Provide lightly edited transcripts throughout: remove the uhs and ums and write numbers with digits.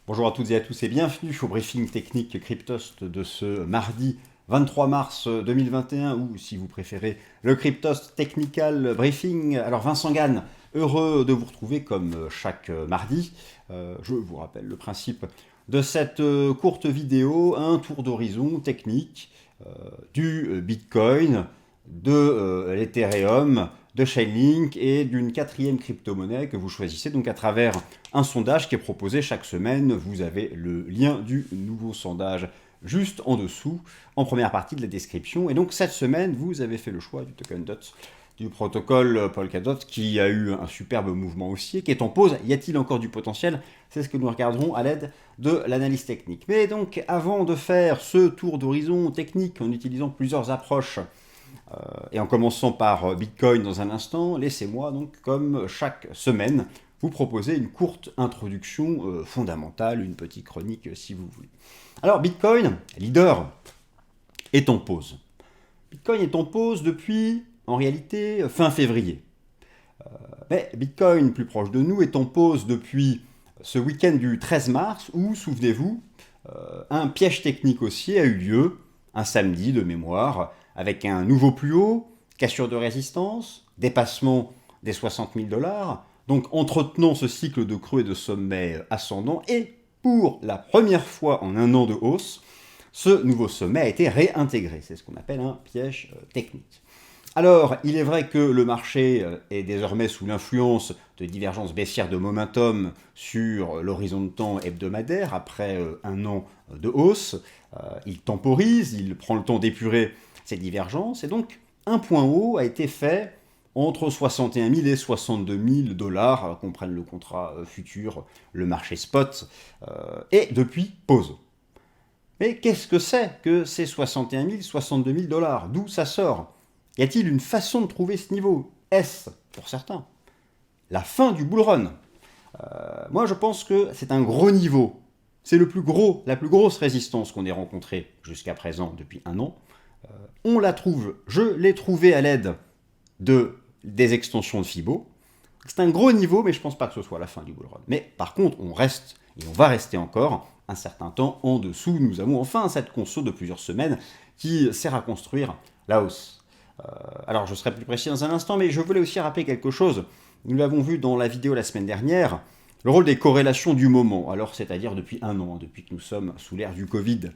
Bonjour à toutes et à tous et bienvenue au briefing technique Cryptost de ce mardi 23 mars 2021 ou si vous préférez le Cryptost Technical Briefing. Alors Vincent Gann, heureux de vous retrouver comme chaque mardi. Je vous rappelle le principe de cette courte vidéo, un tour d'horizon technique du Bitcoin, de l'Ethereum, de Chainlink et d'une quatrième crypto-monnaie que vous choisissez donc à travers un sondage qui est proposé chaque semaine. Vous avez le lien du nouveau sondage juste en dessous, en première partie de la description. Et donc cette semaine, vous avez fait le choix du token DOT, du protocole Polkadot, qui a eu un superbe mouvement haussier, qui est en pause. Y a-t-il encore du potentiel? C'est ce que nous regarderons à l'aide de l'analyse technique. Mais donc, avant de faire ce tour d'horizon technique en utilisant plusieurs approches, et en commençant par Bitcoin dans un instant, laissez-moi donc, comme chaque semaine, vous proposer une courte introduction fondamentale, une petite chronique si vous voulez. Alors Bitcoin, leader, est en pause. Bitcoin est en pause depuis, en réalité, fin février. Mais Bitcoin, plus proche de nous, est en pause depuis ce week-end du 13 mars où, souvenez-vous, un piège technique haussier a eu lieu, un samedi de mémoire, avec un nouveau plus haut, cassure de résistance, dépassement des 60 000 $, donc entretenant ce cycle de creux et de sommet ascendant, et pour la première fois en un an de hausse, ce nouveau sommet a été réintégré. C'est ce qu'on appelle un piège technique. Alors, il est vrai que le marché est désormais sous l'influence de divergences baissières de momentum sur l'horizon de temps hebdomadaire après un an de hausse. Il temporise, il prend le temps d'épurer ces divergences, et donc un point haut a été fait entre 61 000 et 62 000 $, qu'on prenne le contrat futur, le marché spot, et depuis, pause. Mais qu'est-ce que c'est que ces 61 000, 62 000 $? D'où ça sort? Y a-t-il une façon de trouver ce niveau? Est-ce, pour certains, la fin du bull run? Moi, je pense que c'est un gros niveau. C'est la plus grosse résistance qu'on ait rencontrée jusqu'à présent depuis un an. On la trouve, je l'ai trouvé à l'aide des extensions de Fibo. C'est un gros niveau, mais je ne pense pas que ce soit la fin du bull run. Mais par contre, on reste, et on va rester encore un certain temps en dessous. Nous avons enfin cette conso de plusieurs semaines qui sert à construire la hausse. Alors je serai plus précis dans un instant, mais je voulais aussi rappeler quelque chose. Nous l'avons vu dans la vidéo la semaine dernière, le rôle des corrélations du moment, alors c'est-à-dire depuis un an, depuis que nous sommes sous l'ère du Covid.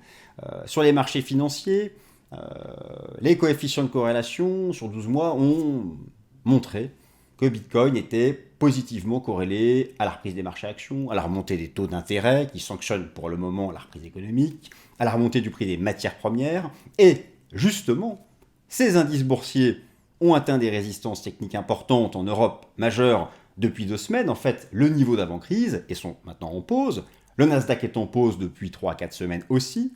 Sur les marchés financiers, les coefficients de corrélation sur 12 mois ont montré que Bitcoin était positivement corrélé à la reprise des marchés actions, à la remontée des taux d'intérêt qui sanctionnent pour le moment la reprise économique, à la remontée du prix des matières premières, et justement, ces indices boursiers ont atteint des résistances techniques importantes en Europe majeures depuis 2 semaines, en fait le niveau d'avant-crise, et sont maintenant en pause. Le Nasdaq est en pause depuis 3 à 4 semaines aussi.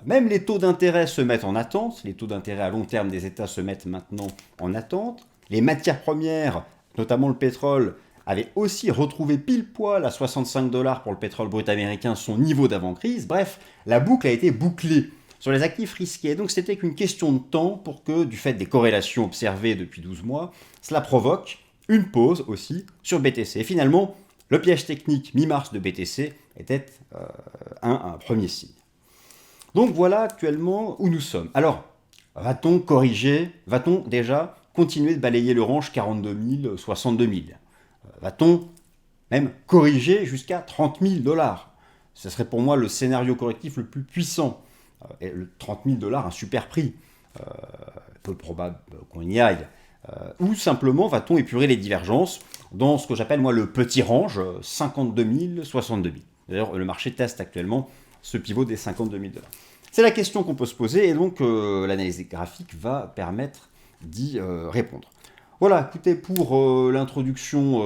Même les taux d'intérêt se mettent en attente, les taux d'intérêt à long terme des États se mettent maintenant en attente. Les matières premières, notamment le pétrole, avaient aussi retrouvé pile poil à 65 $ pour le pétrole brut américain son niveau d'avant-crise. Bref, la boucle a été bouclée sur les actifs risqués. Donc c'était qu'une question de temps pour que, du fait des corrélations observées depuis 12 mois, cela provoque une pause aussi sur BTC. Et finalement, le piège technique mi-mars de BTC était un premier signe. Donc voilà actuellement où nous sommes. Alors, va-t-on corriger? Va-t-on déjà continuer de balayer le range 42 000, 62 000? Va-t-on même corriger jusqu'à 30 000 $? Ce serait pour moi le scénario correctif le plus puissant. Et le 30 000 $, un super prix. Peu probable qu'on y aille. Ou simplement va-t-on épurer les divergences dans ce que j'appelle moi le petit range 52 000, 62 000. D'ailleurs, le marché teste actuellement ce pivot des 52 000 $. C'est la question qu'on peut se poser et donc l'analyse graphique va permettre d'y répondre. Voilà, écoutez, pour l'introduction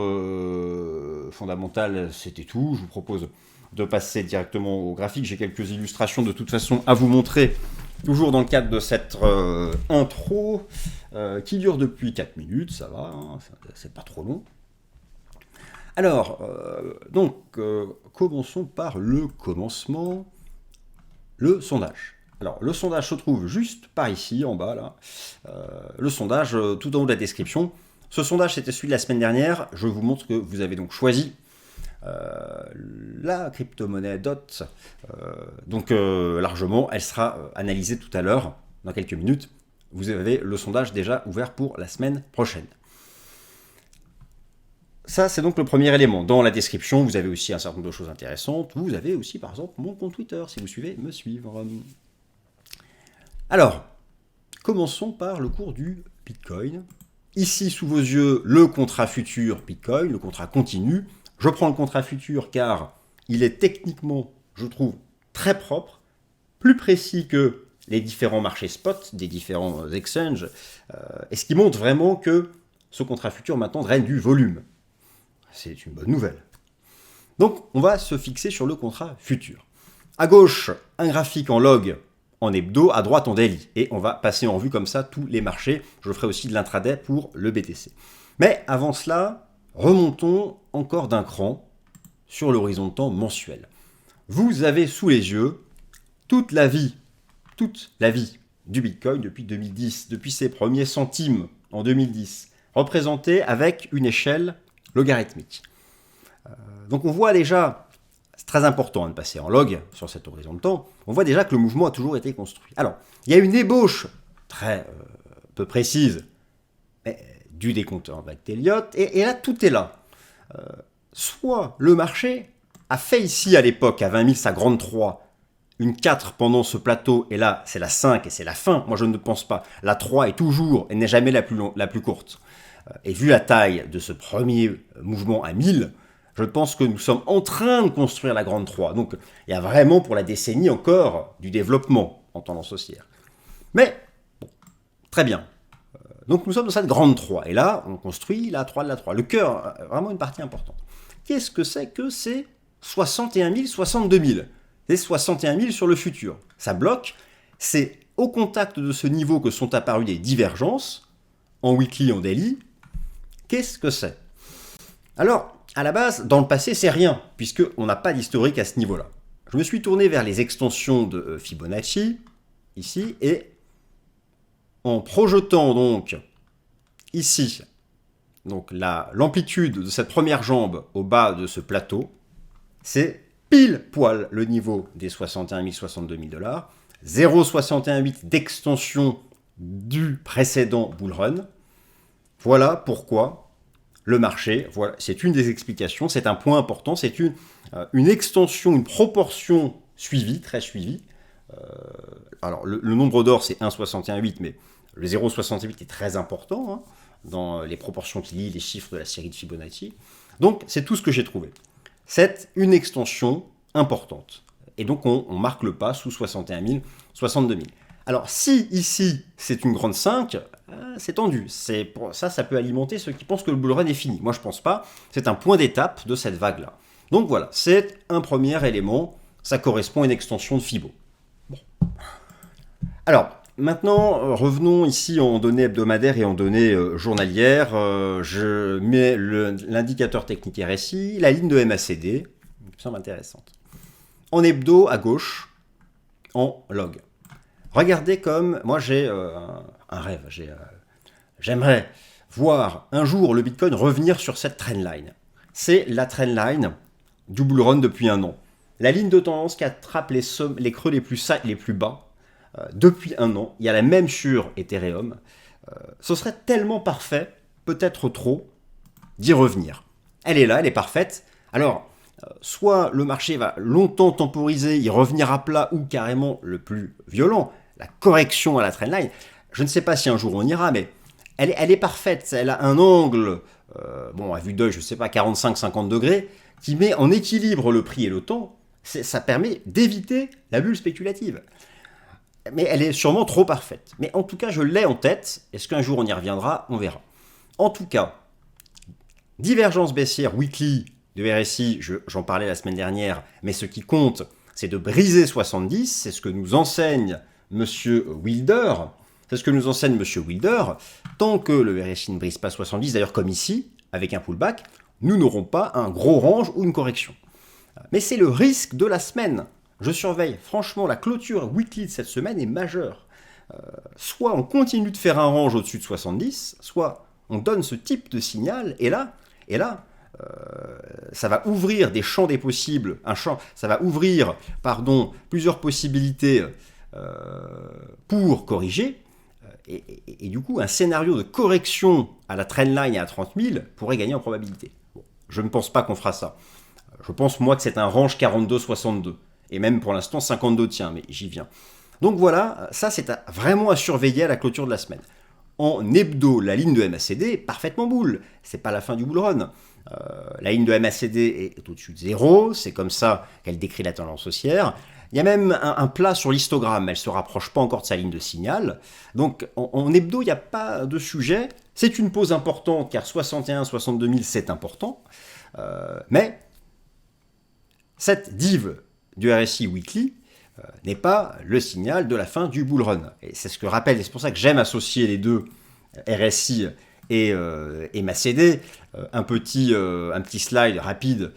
fondamentale, c'était tout. Je vous propose de passer directement au graphique. J'ai quelques illustrations de toute façon à vous montrer, toujours dans le cadre de cette intro qui dure depuis 4 minutes, ça va, hein, c'est pas trop long. Alors, commençons par le commencement, le sondage. Alors, le sondage se trouve juste par ici, en bas, là. Le sondage, tout en haut de la description. Ce sondage, c'était celui de la semaine dernière. Je vous montre que vous avez donc choisi la crypto-monnaie DOT. Donc largement, elle sera analysée tout à l'heure, dans quelques minutes. Vous avez le sondage déjà ouvert pour la semaine prochaine. Ça, c'est donc le premier élément. Dans la description, vous avez aussi un certain nombre de choses intéressantes. Vous avez aussi, par exemple, mon compte Twitter, si vous suivez, me suivre. Alors, commençons par le cours du Bitcoin. Ici, sous vos yeux, le contrat futur Bitcoin, le contrat continu. Je prends le contrat futur car il est techniquement, je trouve, très propre, plus précis que les différents marchés spot des différents exchanges, et ce qui montre vraiment que ce contrat futur maintenant draine du volume. C'est une bonne nouvelle. Donc, on va se fixer sur le contrat futur. À gauche, un graphique en log en hebdo, à droite en daily. Et on va passer en revue comme ça tous les marchés. Je ferai aussi de l'intraday pour le BTC. Mais avant cela, remontons encore d'un cran sur l'horizon de temps mensuel. Vous avez sous les yeux toute la vie du Bitcoin depuis 2010, depuis ses premiers centimes en 2010, représentée avec une échelle logarithmique. Donc on voit déjà, c'est très important de passer en log sur cet horizon de temps, on voit déjà que le mouvement a toujours été construit. Alors, il y a une ébauche très peu précise du décompteur Elliott, et là, tout est là. Soit le marché a fait ici à l'époque, à 20 000, sa grande 3, une 4 pendant ce plateau, et là, c'est la 5 et c'est la fin. Moi, je ne pense pas. La 3 est toujours et n'est jamais la plus courte. Et vu la taille de ce premier mouvement à 1000, je pense que nous sommes en train de construire la grande 3. Donc, il y a vraiment pour la décennie encore du développement en tendance haussière. Mais, bon, très bien. Donc, nous sommes dans cette grande 3. Et là, on construit la 3 de la 3. Le cœur, vraiment une partie importante. Qu'est-ce que c'est que ces 61 000, 62 000 ? C'est 61 000 sur le futur. Ça bloque. C'est au contact de ce niveau que sont apparues des divergences, en weekly, en daily. Qu'est-ce que c'est ? Alors, à la base, dans le passé, c'est rien, puisqu'on n'a pas d'historique à ce niveau-là. Je me suis tourné vers les extensions de Fibonacci, ici, et en projetant donc ici donc l'amplitude de cette première jambe au bas de ce plateau, c'est pile poil le niveau des 61 000, 62 000 $, 0,618 d'extension du précédent bull run. Voilà pourquoi le marché, voilà, c'est une des explications, c'est un point important, c'est une extension, une proportion suivie, très suivie. Alors le nombre d'or c'est 1,618, mais le 0,68 est très important hein, dans les proportions qui lient les chiffres de la série de Fibonacci. Donc c'est tout ce que j'ai trouvé. C'est une extension importante. Et donc on marque le pas sous 61 000, 62 000. Alors si ici c'est une grande 5, c'est tendu. Ça peut alimenter ceux qui pensent que le bull run est fini. Moi je pense pas. C'est un point d'étape de cette vague-là. Donc voilà, c'est un premier élément. Ça correspond à une extension de Fibo. Bon. Alors, maintenant, revenons ici en données hebdomadaires et en données journalières. Je mets l'indicateur technique RSI, la ligne de MACD, qui me semble intéressante. En hebdo, à gauche, en log. Regardez comme, moi j'ai un rêve, j'aimerais voir un jour le Bitcoin revenir sur cette trendline. C'est la trendline du bull run depuis un an. La ligne de tendance qui attrape les creux les plus bas depuis un an. Il y a la même sur Ethereum. Ce serait tellement parfait, peut-être trop, d'y revenir. Elle est là, elle est parfaite. Alors, soit le marché va longtemps temporiser, y revenir à plat, ou carrément le plus violent, la correction à la trendline. Je ne sais pas si un jour on ira, mais elle est parfaite. Elle a un angle, à vue d'œil, je ne sais pas, 45-50 degrés, qui met en équilibre le prix et le temps. Ça permet d'éviter la bulle spéculative. Mais elle est sûrement trop parfaite. Mais en tout cas, je l'ai en tête. Est-ce qu'un jour on y reviendra ? On verra. En tout cas, divergence baissière weekly de RSI, j'en parlais la semaine dernière, mais ce qui compte, c'est de briser 70. C'est ce que nous enseigne M. Wilder. C'est ce que nous enseigne M. Wilder. Tant que le RSI ne brise pas 70, d'ailleurs comme ici, avec un pullback, nous n'aurons pas un gros range ou une correction. Mais c'est le risque de la semaine. Je surveille. Franchement, la clôture weekly de cette semaine est majeure. Soit on continue de faire un range au-dessus de 70, soit on donne ce type de signal, et là ça va ouvrir des champs des possibles, ça va ouvrir, plusieurs possibilités pour corriger. Et du coup, un scénario de correction à la trendline et à 30 000 pourrait gagner en probabilité. Bon, je ne pense pas qu'on fera ça. Je pense, moi, que c'est un range 42-62. Et même pour l'instant, 52, tiens, mais j'y viens. Donc voilà, ça, c'est vraiment à surveiller à la clôture de la semaine. En hebdo, la ligne de MACD est parfaitement boule. C'est pas la fin du bull run. La ligne de MACD est au-dessus de 0. C'est comme ça qu'elle décrit la tendance haussière. Il y a même un plat sur l'histogramme, elle ne se rapproche pas encore de sa ligne de signal. Donc en hebdo, il n'y a pas de sujet. C'est une pause importante, car 61-62 000, c'est important. Mais cette div du RSI Weekly n'est pas le signal de la fin du bull run. Et c'est ce que rappelle, et c'est pour ça que j'aime associer les deux, RSI et MACD, un petit slide rapide,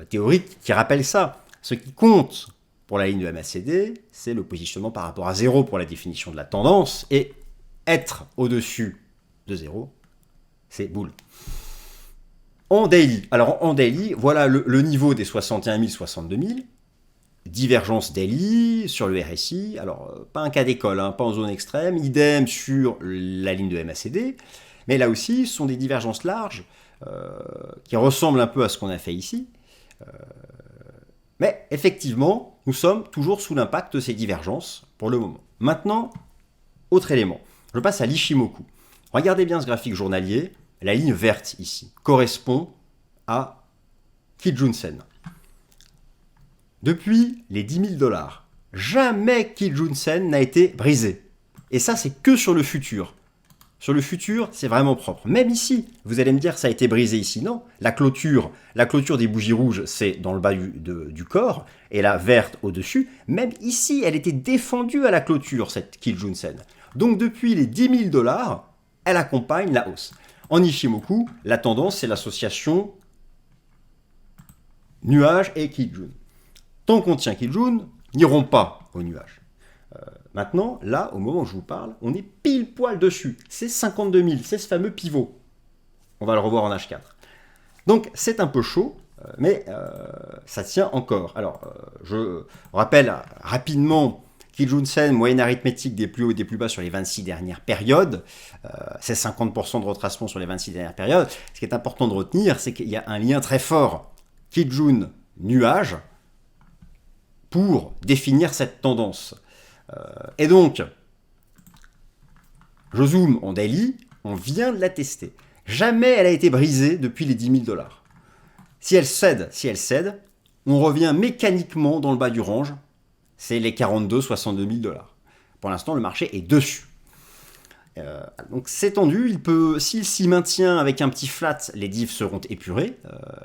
théorique, qui rappelle ça. Ce qui compte pour la ligne de MACD, c'est le positionnement par rapport à 0 pour la définition de la tendance, et être au-dessus de 0, c'est boule. En daily, alors en daily, voilà le niveau des 61 000, 62 000, divergence daily sur le RSI, alors pas un cas d'école, hein, pas en zone extrême, idem sur la ligne de MACD, mais là aussi, ce sont des divergences larges qui ressemblent un peu à ce qu'on a fait ici. Mais effectivement, nous sommes toujours sous l'impact de ces divergences pour le moment. Maintenant, autre élément. Je passe à l'Ishimoku. Regardez bien ce graphique journalier. La ligne verte ici correspond à Kijun-sen. Depuis les 10 000 $, jamais Kijun-sen n'a été brisé. Et ça, c'est que sur le futur. Sur le futur, c'est vraiment propre. Même ici, vous allez me dire, ça a été brisé ici. Non, la clôture des bougies rouges, c'est dans le bas du corps, et la verte au-dessus. Même ici, elle était défendue à la clôture, cette Kijun-sen. Donc depuis les 10 000 $, elle accompagne la hausse. En Ishimoku, la tendance, c'est l'association nuage et Kijun. Tant qu'on tient Kijun, n'iront pas au nuage. Maintenant, là, au moment où je vous parle, on est pile poil dessus. C'est 52 000, c'est ce fameux pivot. On va le revoir en H4. Donc, c'est un peu chaud, mais ça tient encore. Alors, je rappelle rapidement Kijun-sen, moyenne arithmétique des plus hauts et des plus bas sur les 26 dernières périodes. C'est 50% de retracement sur les 26 dernières périodes. Ce qui est important de retenir, c'est qu'il y a un lien très fort Kijun-nuage pour définir cette tendance. Et donc, je zoome en daily, on vient de la tester. Jamais elle a été brisée depuis les 10 000 $. Si elle cède, on revient mécaniquement dans le bas du range, c'est les 42-62 000 $. Pour l'instant, le marché est dessus. Donc c'est tendu, s'il s'y maintient avec un petit flat, les divs seront épurés.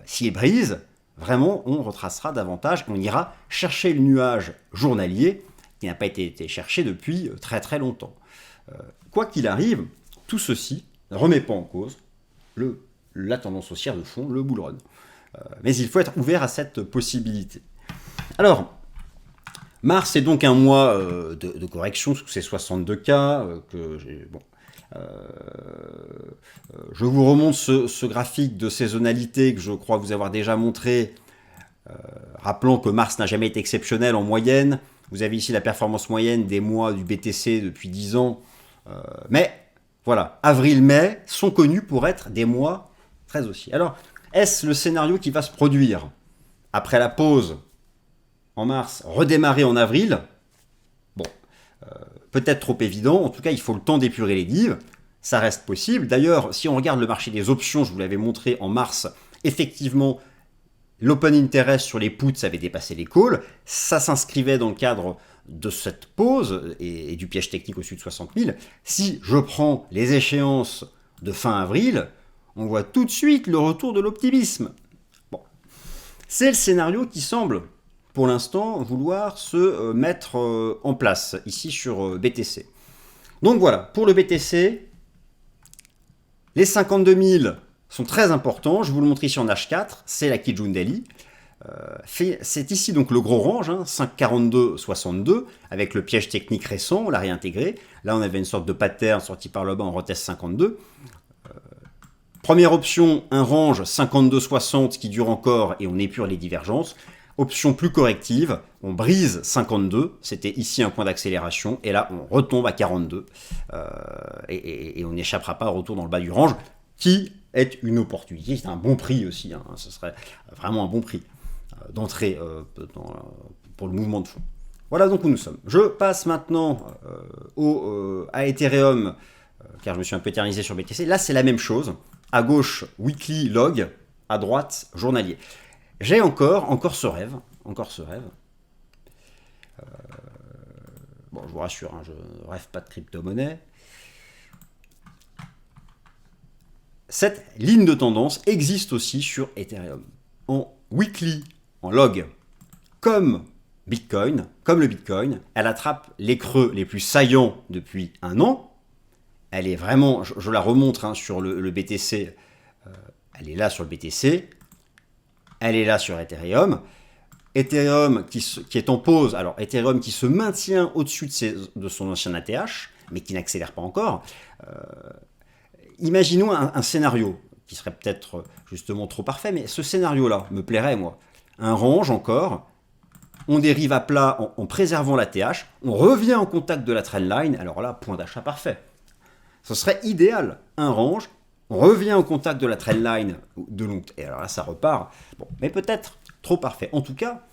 S'il brise, vraiment, on retracera davantage, on ira chercher le nuage journalier, qui n'a pas été cherché depuis très très longtemps. Quoi qu'il arrive, tout ceci ne remet pas en cause la tendance haussière de fond, le bull run. Mais il faut être ouvert à cette possibilité. Alors, mars est donc un mois de correction sous ces 62 cas. Je vous remonte ce graphique de saisonnalité que je crois vous avoir déjà montré, rappelant que mars n'a jamais été exceptionnel en moyenne. Vous avez ici la performance moyenne des mois du BTC depuis 10 ans. Mais voilà, avril-mai sont connus pour être des mois très haussiers. Alors, est-ce le scénario qui va se produire après la pause en mars, redémarrer en avril? Bon, peut-être trop évident. En tout cas, il faut le temps d'épurer les divs. Ça reste possible. D'ailleurs, si on regarde le marché des options, je vous l'avais montré en mars, effectivement, l'open interest sur les puts avait dépassé les calls. Ça s'inscrivait dans le cadre de cette pause et du piège technique au-dessus de 60 000. Si je prends les échéances de fin avril, on voit tout de suite le retour de l'optimisme. Bon. C'est le scénario qui semble, pour l'instant, vouloir se mettre en place, ici sur BTC. Donc voilà, pour le BTC, les 52 000 sont très importants. Je vous le montre ici en H4, c'est la Kijun Daily. C'est ici donc le gros range, 5,42,62, avec le piège technique récent, on l'a réintégré. Là, on avait une sorte de pattern sorti par le bas, on reteste 52. Première option, un range 52-60 qui dure encore et on épure les divergences. Option plus corrective, on brise 52, c'était ici un point d'accélération, et là on retombe à 42, et on n'échappera pas au retour dans le bas du range, qui est une opportunité, c'est un bon prix aussi, hein, ce serait vraiment un bon prix d'entrée pour le mouvement de fond. Voilà donc où nous sommes. Je passe maintenant à Ethereum, car je me suis un peu éternisé sur BTC. Là c'est la même chose, à gauche weekly log, à droite journalier. J'ai encore ce rêve, Bon, je vous rassure, hein, je ne rêve pas de crypto-monnaie. Cette ligne de tendance existe aussi sur Ethereum. En weekly, en log, comme le Bitcoin, elle attrape les creux les plus saillants depuis un an. Elle est vraiment, je la remontre hein, sur le BTC, elle est là sur le BTC. Elle est là sur Ethereum. Ethereum qui est en pause. Alors, Ethereum qui se maintient au-dessus de son ancien ATH, mais qui n'accélère pas encore. Imaginons un scénario qui serait peut-être justement trop parfait, mais ce scénario-là me plairait, moi. Un range encore. On dérive à plat en préservant l'ATH. On revient en contact de la trendline. Alors là, point d'achat parfait. Ce serait idéal. Un range. On revient au contact de la trendline de long. Et alors là, ça repart. Bon, mais peut-être trop parfait. En tout cas,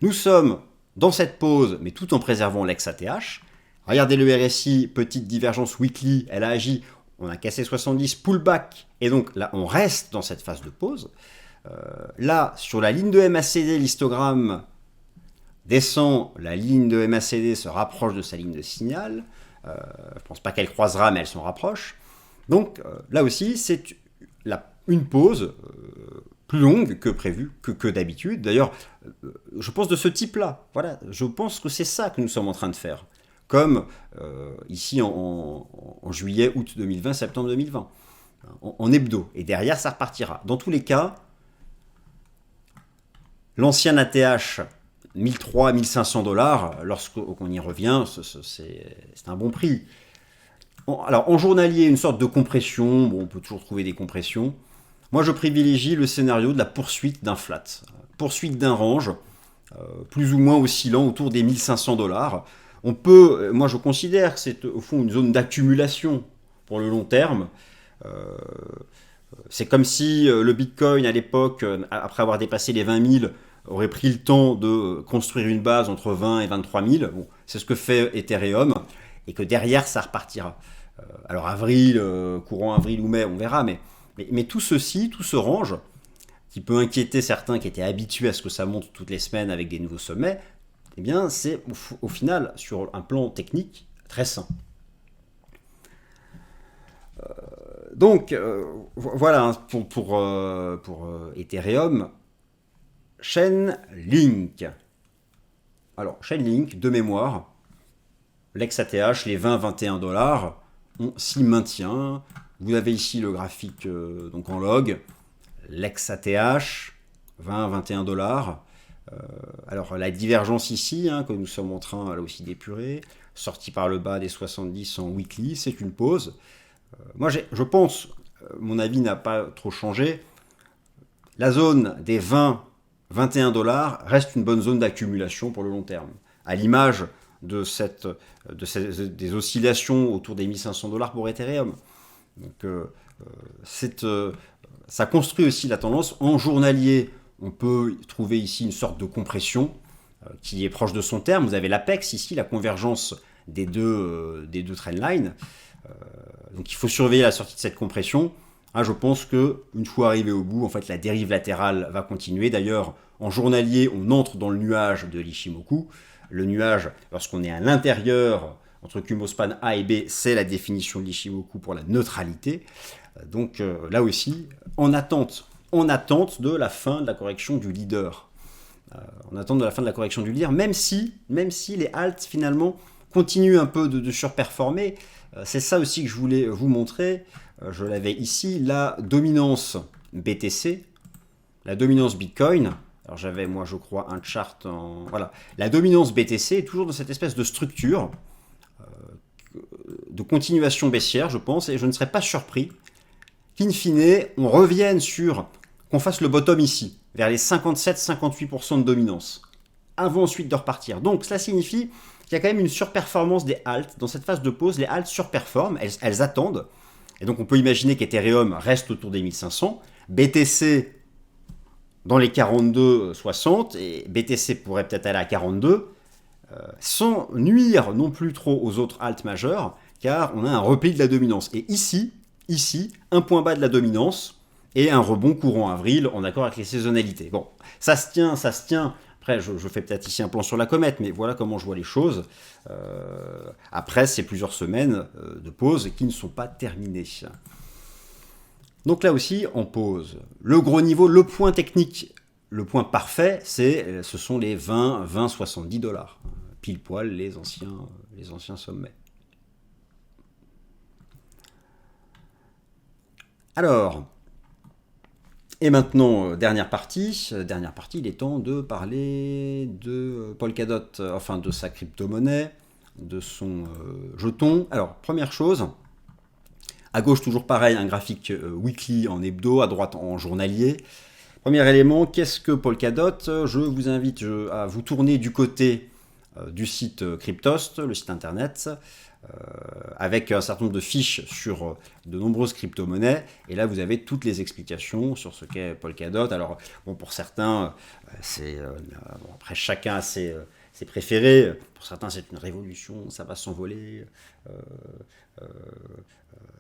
nous sommes dans cette pause, mais tout en préservant l'ex-ATH. Regardez le RSI, petite divergence weekly, elle a agi. On a cassé 70, pullback. Et donc là, on reste dans cette phase de pause. Là, sur la ligne de MACD, l'histogramme descend. La ligne de MACD se rapproche de sa ligne de signal. Je ne pense pas qu'elle croisera, mais elle s'en rapproche. Donc là aussi, c'est une pause plus longue que prévu, que d'habitude. D'ailleurs, je pense de ce type-là. Voilà, je pense que c'est ça que nous sommes en train de faire. Comme ici en juillet, août 2020, septembre 2020, en hebdo. Et derrière, ça repartira. Dans tous les cas, l'ancien ATH, 1300-1500 $, lorsqu'on y revient, c'est un bon prix. Alors, en journalier, une sorte de compression. Bon, on peut toujours trouver des compressions. Moi, je privilégie le scénario de la poursuite d'un flat. Poursuite d'un range, plus ou moins oscillant autour des 1500 $. On peut, moi, je considère que c'est au fond une zone d'accumulation pour le long terme. C'est comme si le Bitcoin, à l'époque, après avoir dépassé les 20 000, aurait pris le temps de construire une base entre 20 et 23 000. Bon, c'est ce que fait Ethereum. Et que derrière, ça repartira. Alors avril, courant avril ou mai, on verra, mais tout ceci, tout ce range, qui peut inquiéter certains qui étaient habitués à ce que ça monte toutes les semaines avec des nouveaux sommets, eh bien c'est au final, sur un plan technique, très sain. Donc, voilà pour Ethereum. Chainlink. Alors, Chainlink, de mémoire, l'ex-ATH, les 20-21 $, on s'y maintient. Vous avez ici le graphique donc en log. L'ex-ATH, 20-21 $. Alors la divergence ici, hein, que nous sommes en train là aussi d'épurer, sortie par le bas des 70 en weekly, c'est une pause. Moi je pense, mon avis n'a pas trop changé, la zone des 20-21 $ reste une bonne zone d'accumulation pour le long terme. À l'image des oscillations autour des 1500 $ pour Ethereum. Donc ça construit aussi la tendance. En journalier, on peut trouver ici une sorte de compression qui est proche de son terme. Vous avez l'apex ici, la convergence des deux trendlines. Donc il faut surveiller la sortie de cette compression. Je pense qu'une fois arrivé au bout, en fait, la dérive latérale va continuer. D'ailleurs, en journalier, on entre dans le nuage de l'Ichimoku. Le nuage, lorsqu'on est à l'intérieur, entre Kumospan A et B, c'est la définition de l'Ichimoku pour la neutralité. Donc là aussi, en attente de la fin de la correction du leader. Même si les alts, finalement, continuent un peu de surperformer. C'est ça aussi que je voulais vous montrer. Je l'avais ici, la dominance BTC, la dominance Bitcoin. Alors j'avais, moi, je crois, un chart en... Voilà. La dominance BTC est toujours dans cette espèce de structure de continuation baissière, je pense, et je ne serais pas surpris qu'in fine, on revienne sur, qu'on fasse le bottom ici, vers les 57-58% de dominance, avant ensuite de repartir. Donc cela signifie qu'il y a quand même une surperformance des halts. Dans cette phase de pause, les halts surperforment, elles attendent. Et donc on peut imaginer qu'Ethereum reste autour des 1500, BTC dans les 42,60 et BTC pourrait peut-être aller à 42, sans nuire non plus trop aux autres halts majeurs, car on a un repli de la dominance. Et ici, un point bas de la dominance et un rebond courant avril en accord avec les saisonnalités. Bon, ça se tient. Après, je fais peut-être ici un plan sur la comète, mais voilà comment je vois les choses. Après, c'est plusieurs semaines de pause qui ne sont pas terminées. Donc là aussi, on pose le gros niveau, le point technique, le point parfait, ce sont les 20-70 $. Pile poil les anciens sommets. Alors, et maintenant, dernière partie, il est temps de parler de Polkadot, enfin de sa crypto-monnaie, de son jeton. Alors, première chose, à gauche toujours pareil, un graphique weekly en hebdo, à droite en journalier. Premier élément, qu'est-ce que Polkadot? Je vous invite à vous tourner du côté du site Cryptost, le site internet, avec un certain nombre de fiches sur de nombreuses crypto-monnaies. Et là, vous avez toutes les explications sur ce qu'est Polkadot. Alors, bon, pour certains, après chacun a ses préférés. Pour certains, c'est une révolution, ça va s'envoler.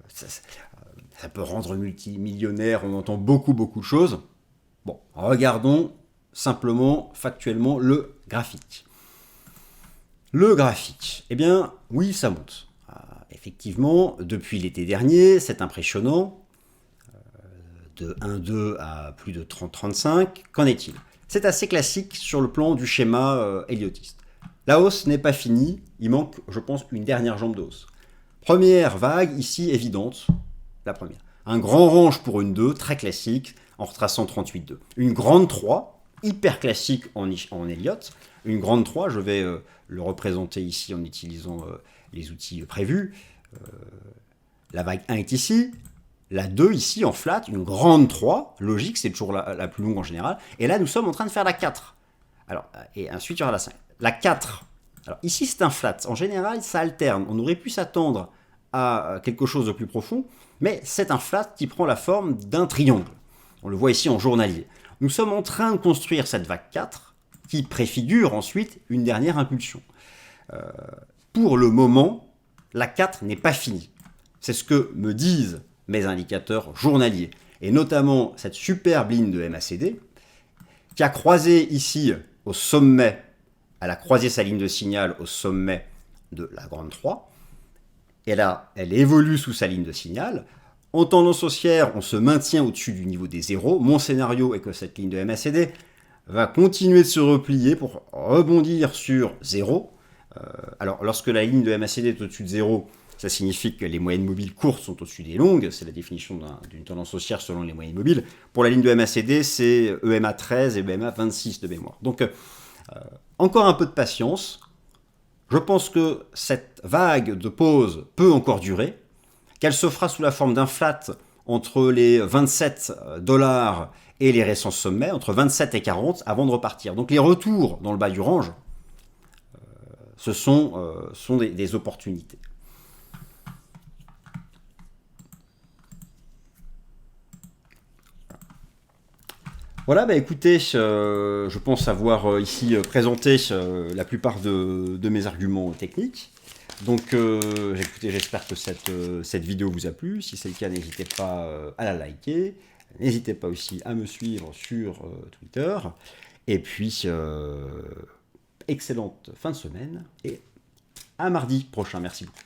Ça peut rendre multimillionnaire, on entend beaucoup de choses. Bon, regardons simplement, factuellement, le graphique. Le graphique, eh bien, oui, ça monte. Effectivement, depuis l'été dernier, c'est impressionnant. De 1,2 à plus de 30-35, qu'en est-il? C'est assez classique sur le plan du schéma héliotiste. La hausse n'est pas finie, il manque, je pense, une dernière jambe de hausse. Première vague, ici, évidente, la première. Un grand range pour une 2, très classique, en retraçant 38,2. Une grande 3, hyper classique en Elliott. Une grande 3, je vais le représenter ici en utilisant les outils prévus. La vague 1 est ici, la 2 ici en flat, une grande 3, logique, c'est toujours la plus longue en général. Et là, nous sommes en train de faire la 4. Alors, et ensuite, il y aura la 5. La 4, alors ici c'est un flat. En général, ça alterne. On aurait pu s'attendre à quelque chose de plus profond, mais c'est un flat qui prend la forme d'un triangle. On le voit ici en journalier. Nous sommes en train de construire cette vague 4 qui préfigure ensuite une dernière impulsion. Pour le moment, la 4 n'est pas finie. C'est ce que me disent mes indicateurs journaliers. Et notamment cette superbe ligne de MACD qui a croisé ici au sommet, elle a croisé sa ligne de signal au sommet de la grande 3. Et là, elle évolue sous sa ligne de signal. En tendance haussière, on se maintient au-dessus du niveau des zéros. Mon scénario est que cette ligne de MACD va continuer de se replier pour rebondir sur 0. Alors, lorsque la ligne de MACD est au-dessus de 0, ça signifie que les moyennes mobiles courtes sont au-dessus des longues. C'est la définition d'une tendance haussière selon les moyennes mobiles. Pour la ligne de MACD, c'est EMA 13 et EMA 26 de mémoire. Donc, encore un peu de patience. Je pense que cette vague de pause peut encore durer, qu'elle se fera sous la forme d'un flat entre les 27 $ et les récents sommets, entre 27 et 40, avant de repartir. Donc les retours dans le bas du range, ce sont des opportunités. Voilà, bah écoutez, je pense avoir ici présenté la plupart de mes arguments techniques. Donc, écoutez, j'espère que cette vidéo vous a plu. Si c'est le cas, n'hésitez pas à la liker. N'hésitez pas aussi à me suivre sur Twitter. Et puis, excellente fin de semaine et à mardi prochain. Merci beaucoup.